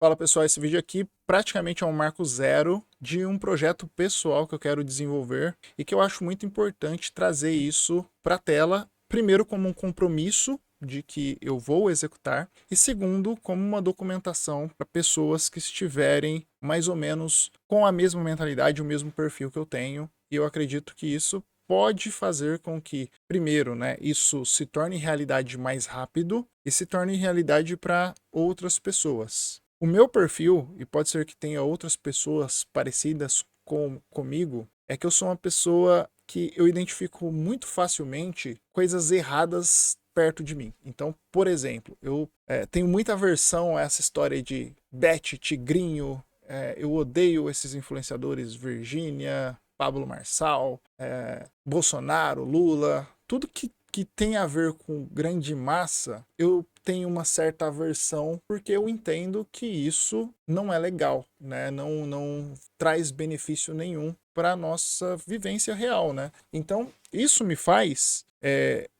Fala pessoal, esse vídeo aqui praticamente é um marco zero de um projeto pessoal que eu quero desenvolver e que eu acho muito importante trazer isso para a tela, primeiro como um compromisso de que eu vou executar e segundo como uma documentação para pessoas que estiverem mais ou menos com a mesma mentalidade, o mesmo perfil que eu tenho, e eu acredito que isso pode fazer com que, primeiro, né, isso se torne realidade mais rápido e se torne realidade para outras pessoas. O meu perfil, e pode ser que tenha outras pessoas parecidas comigo, é que eu sou uma pessoa que eu identifico muito facilmente coisas erradas perto de mim. Então, por exemplo, eu tenho muita aversão a essa história de Beth, Tigrinho, eu odeio esses influenciadores Virgínia, Pablo Marçal, Bolsonaro, Lula, tudo que tem a ver com grande massa, eu tenho uma certa aversão porque eu entendo que isso não é legal, né? Não traz benefício nenhum para a nossa vivência real, né? Então, isso me faz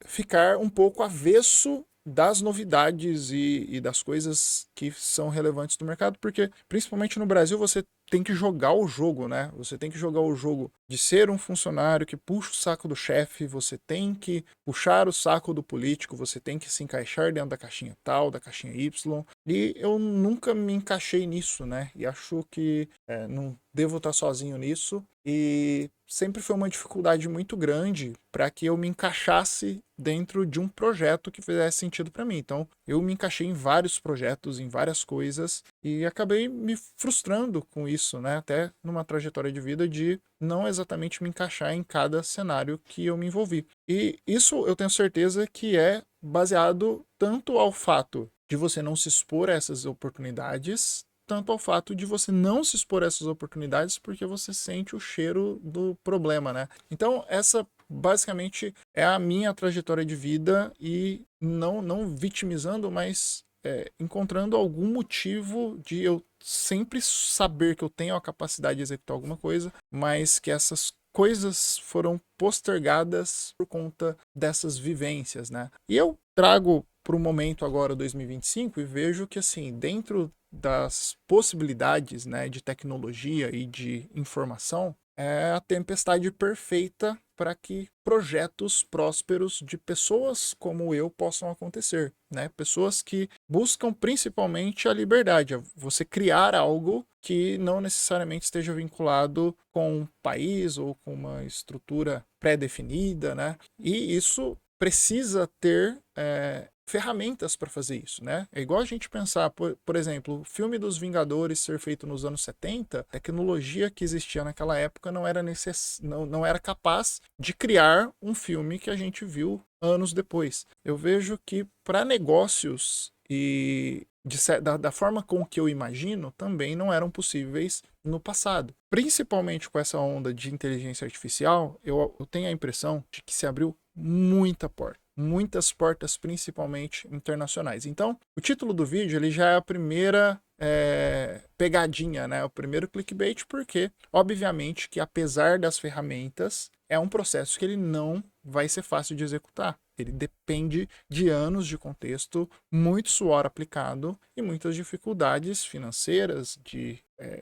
ficar um pouco avesso das novidades e das coisas que são relevantes no mercado, porque principalmente no Brasil você tem que jogar o jogo, né? Você tem que jogar o jogo de ser um funcionário que puxa o saco do chefe, você tem que puxar o saco do político, você tem que se encaixar dentro da caixinha tal, da caixinha Y. E eu nunca me encaixei nisso, né? E acho que não devo estar sozinho nisso. E sempre foi uma dificuldade muito grande para que eu me encaixasse dentro de um projeto que fizesse sentido para mim. Então, eu me encaixei em vários projetos, em várias coisas e acabei me frustrando com isso, né? Até numa trajetória de vida de não exatamente me encaixar em cada cenário que eu me envolvi. E isso eu tenho certeza que é baseado tanto ao fato de você não se expor a essas oportunidades, tanto ao fato de você não se expor a essas oportunidades porque você sente o cheiro do problema, né? Então, essa basicamente é a minha trajetória de vida e não vitimizando, mas encontrando algum motivo de eu sempre saber que eu tenho a capacidade de executar alguma coisa, mas que essas coisas foram postergadas por conta dessas vivências, né? E eu trago para o momento agora 2025 e vejo que assim, dentro das possibilidades, né, de tecnologia e de informação, é a tempestade perfeita para que projetos prósperos de pessoas como eu possam acontecer, né? Pessoas que buscam principalmente a liberdade, você criar algo que não necessariamente esteja vinculado com um país ou com uma estrutura pré-definida, né? E isso precisa ter ferramentas para fazer isso, né? É igual a gente pensar, por exemplo, o filme dos Vingadores ser feito nos anos 70, a tecnologia que existia naquela época não era capaz de criar um filme que a gente viu anos depois. Eu vejo que para negócios e da forma com que eu imagino, também não eram possíveis no passado. Principalmente com essa onda de inteligência artificial, eu tenho a impressão de que se abriu muita porta. Muitas portas, principalmente internacionais. Então, o título do vídeo ele já é a primeira pegadinha, né? O primeiro clickbait, porque, obviamente, que apesar das ferramentas, é um processo que ele não vai ser fácil de executar. Ele depende de anos de contexto, muito suor aplicado e muitas dificuldades financeiras, de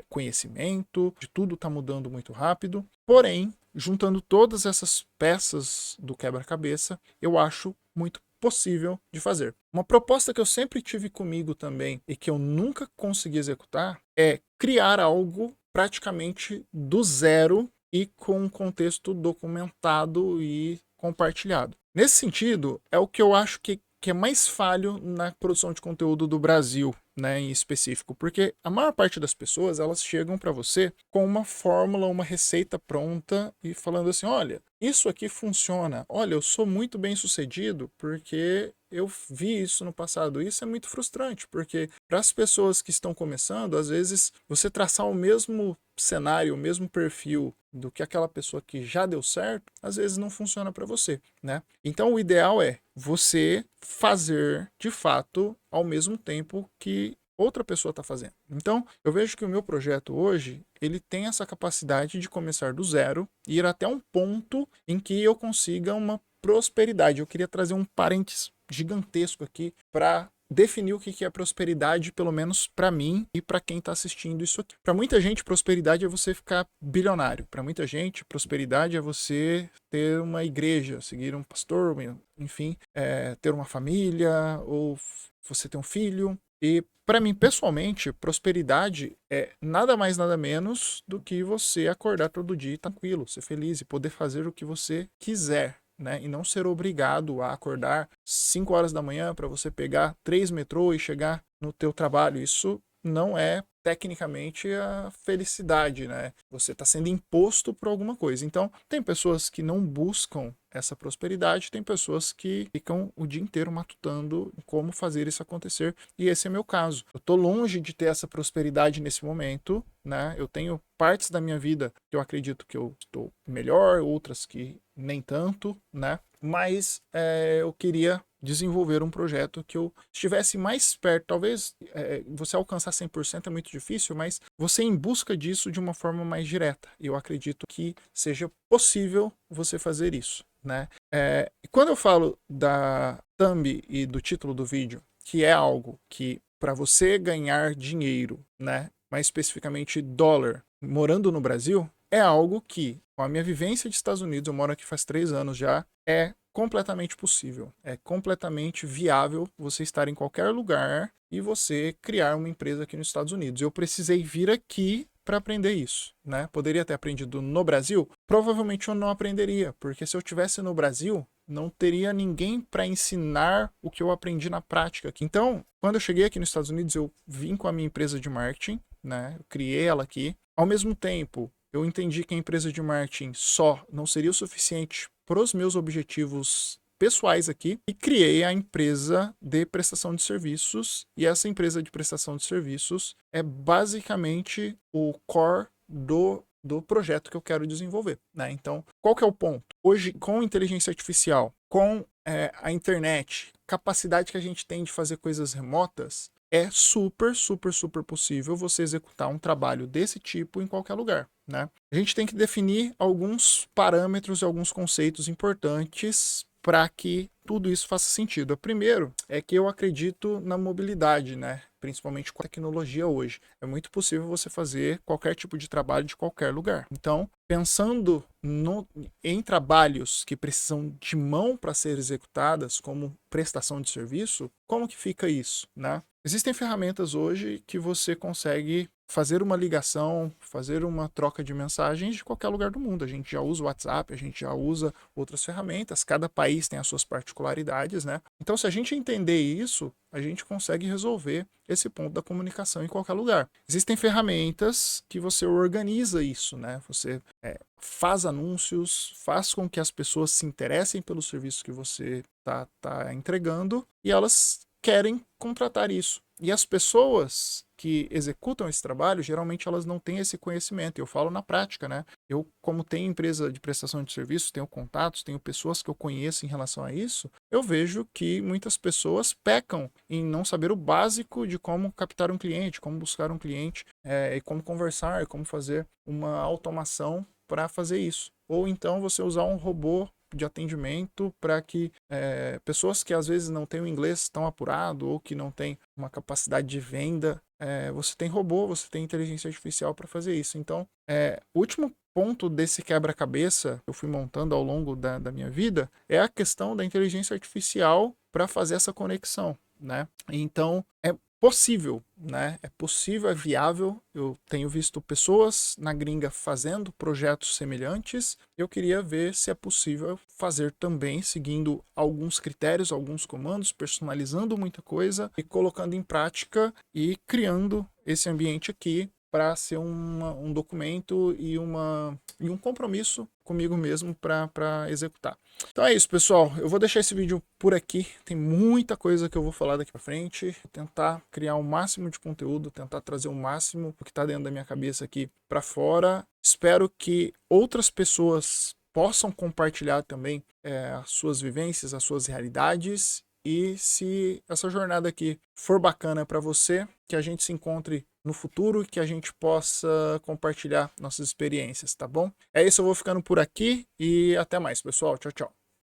conhecimento, de tudo está mudando muito rápido. Porém, juntando todas essas peças do quebra-cabeça, eu acho muito possível de fazer. Uma proposta que eu sempre tive comigo também e que eu nunca consegui executar é criar algo praticamente do zero e com um contexto documentado e compartilhado. Nesse sentido, é o que eu acho que é mais falho na produção de conteúdo do Brasil, né, em específico, porque a maior parte das pessoas elas chegam para você com uma fórmula, uma receita pronta e falando assim, olha, isso aqui funciona, olha, eu sou muito bem sucedido porque eu vi isso no passado. Isso é muito frustrante, porque para as pessoas que estão começando, às vezes você traçar o mesmo cenário, o mesmo perfil do que aquela pessoa que já deu certo, às vezes não funciona para você, né? Então o ideal é você fazer de fato ao mesmo tempo que outra pessoa está fazendo. Então, eu vejo que o meu projeto hoje, ele tem essa capacidade de começar do zero e ir até um ponto em que eu consiga uma prosperidade. Eu queria trazer um parênteses gigantesco aqui para definir o que é prosperidade, pelo menos para mim e para quem está assistindo isso aqui. Para muita gente, prosperidade é você ficar bilionário. Para muita gente, prosperidade é você ter uma igreja, seguir um pastor, enfim, ter uma família ou você ter um filho. E para mim, pessoalmente, prosperidade é nada mais, nada menos do que você acordar todo dia tranquilo, ser feliz e poder fazer o que você quiser. Né? E não ser obrigado a acordar 5 horas da manhã para você pegar 3 metrô e chegar no teu trabalho. Isso não é tecnicamente a felicidade, né? Você está sendo imposto por alguma coisa. Então, tem pessoas que não buscam essa prosperidade, tem pessoas que ficam o dia inteiro matutando como fazer isso acontecer, e esse é meu caso. Eu estou longe de ter essa prosperidade nesse momento, né? Eu tenho partes da minha vida que eu acredito que eu estou melhor, outras que nem tanto, né? Mas eu queria desenvolver um projeto que eu estivesse mais perto. Talvez você alcançar 100% é muito difícil, mas você em busca disso de uma forma mais direta. Eu acredito que seja possível você fazer isso, né? E quando eu falo da thumb e do título do vídeo, que é algo que para você ganhar dinheiro, né? Mais especificamente dólar, morando no Brasil, é algo que, com a minha vivência de Estados Unidos, eu moro aqui faz 3 anos já, é completamente possível. É completamente viável você estar em qualquer lugar e você criar uma empresa aqui nos Estados Unidos. Eu precisei vir aqui para aprender isso, né? Poderia ter aprendido no Brasil? Provavelmente eu não aprenderia, porque se eu tivesse no Brasil, não teria ninguém para ensinar o que eu aprendi na prática. Então, quando eu cheguei aqui nos Estados Unidos, eu vim com a minha empresa de marketing, né? Eu criei ela aqui. Ao mesmo tempo, eu entendi que a empresa de marketing só não seria o suficiente para os meus objetivos pessoais aqui e criei a empresa de prestação de serviços, e essa empresa de prestação de serviços é basicamente o core do projeto que eu quero desenvolver, né? Então, qual que é o ponto? Hoje, com inteligência artificial, com a internet, capacidade que a gente tem de fazer coisas remotas, é super, super, super possível você executar um trabalho desse tipo em qualquer lugar, né? A gente tem que definir alguns parâmetros e alguns conceitos importantes para que tudo isso faça sentido. O primeiro é que eu acredito na mobilidade, né? Principalmente com a tecnologia hoje. É muito possível você fazer qualquer tipo de trabalho de qualquer lugar. Então, pensando em trabalhos que precisam de mão para ser executadas, como prestação de serviço, como que fica isso, né? Existem ferramentas hoje que você consegue fazer uma ligação, fazer uma troca de mensagens de qualquer lugar do mundo. A gente já usa o WhatsApp, a gente já usa outras ferramentas, cada país tem as suas particularidades, né? Então, se a gente entender isso, a gente consegue resolver esse ponto da comunicação em qualquer lugar. Existem ferramentas que você organiza isso, né? Você faz anúncios, faz com que as pessoas se interessem pelo serviço que você tá entregando e elas querem contratar isso. E as pessoas que executam esse trabalho, geralmente elas não têm esse conhecimento. Eu falo na prática, né? Eu, como tenho empresa de prestação de serviços, tenho contatos, tenho pessoas que eu conheço em relação a isso, eu vejo que muitas pessoas pecam em não saber o básico de como captar um cliente, como buscar um cliente, e como conversar, e como fazer uma automação para fazer isso. Ou então você usar um robô de atendimento para que pessoas que às vezes não têm o inglês tão apurado ou que não têm uma capacidade de venda, você tem robô, você tem inteligência artificial para fazer isso. Então, o último ponto desse quebra-cabeça que eu fui montando ao longo da minha vida é a questão da inteligência artificial para fazer essa conexão, né? Então, é possível, né? É possível, é viável. Eu tenho visto pessoas na gringa fazendo projetos semelhantes. Eu queria ver se é possível fazer também, seguindo alguns critérios, alguns comandos, personalizando muita coisa e colocando em prática e criando esse ambiente aqui para ser um documento e um compromisso comigo mesmo para executar. Então é isso, pessoal. Eu vou deixar esse vídeo por aqui. Tem muita coisa que eu vou falar daqui para frente. Vou tentar criar o máximo de conteúdo, tentar trazer o máximo do que está dentro da minha cabeça aqui para fora. Espero que outras pessoas possam compartilhar também as suas vivências, as suas realidades. E se essa jornada aqui for bacana para você, que a gente se encontre no futuro e que a gente possa compartilhar nossas experiências, tá bom? É isso, eu vou ficando por aqui e até mais, pessoal. Tchau, tchau.